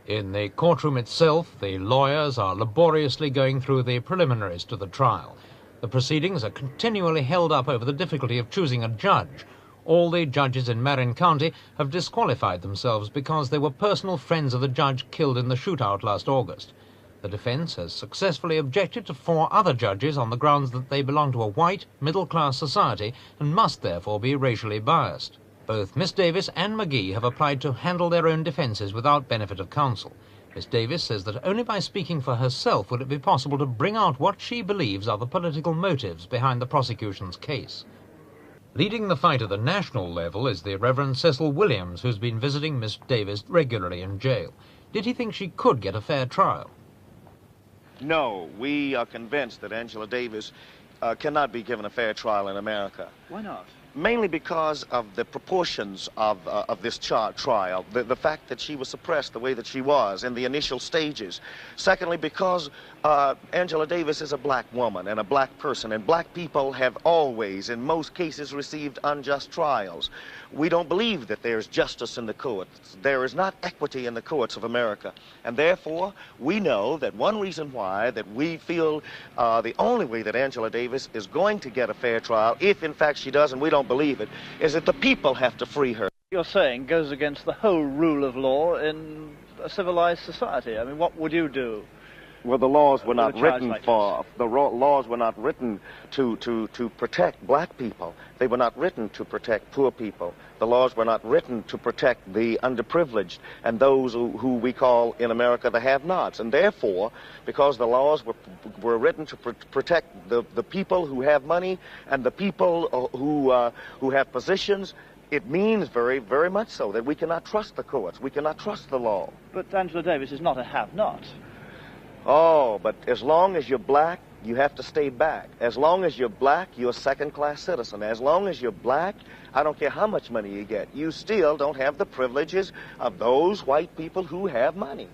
In the courtroom itself, the lawyers are laboriously going through the preliminaries to the trial. The proceedings are continually held up over the difficulty of choosing a judge. All the judges in Marin County have disqualified themselves because they were personal friends of the judge killed in the shootout last August. The defense has successfully objected to 4 other judges on the grounds that they belong to a white, middle-class society and must therefore be racially biased. Both Miss Davis and McGee have applied to handle their own defenses without benefit of counsel. Miss Davis says that only by speaking for herself would it be possible to bring out what she believes are the political motives behind the prosecution's case. Leading the fight at the national level is the Reverend Cecil Williams, who's been visiting Miss Davis regularly in jail. Did he think she could get a fair trial? No, we are convinced that Angela Davis cannot be given a fair trial in America. Why not? Mainly because of the proportions of this trial, the fact that she was suppressed the way that she was in the initial stages. Secondly, because Angela Davis is a black woman and a black person, and black people have always, in most cases, received unjust trials. We don't believe that there's justice in the courts. There is not equity in the courts of America. And therefore, we know that one reason why that we feel the only way that Angela Davis is going to get a fair trial, if in fact she does, and we don't believe it, is that the people have to free her. You're saying goes against the whole rule of law in a civilized society. I mean, what would you do? Well, the laws were not written like for, laws were not written to protect black people. They were not written to protect poor people. The laws were not written to protect the underprivileged and those who we call in America the have-nots. And therefore, because the laws were written to protect the people who have money and the people who have positions, it means very, very much so that we cannot trust the courts. We cannot trust the law. But Angela Davis is not a have-not. Oh, but as long as you're black, you have to stay back. As long as you're black, you're a second-class citizen. As long as you're black, I don't care how much money you get, you still don't have the privileges of those white people who have money.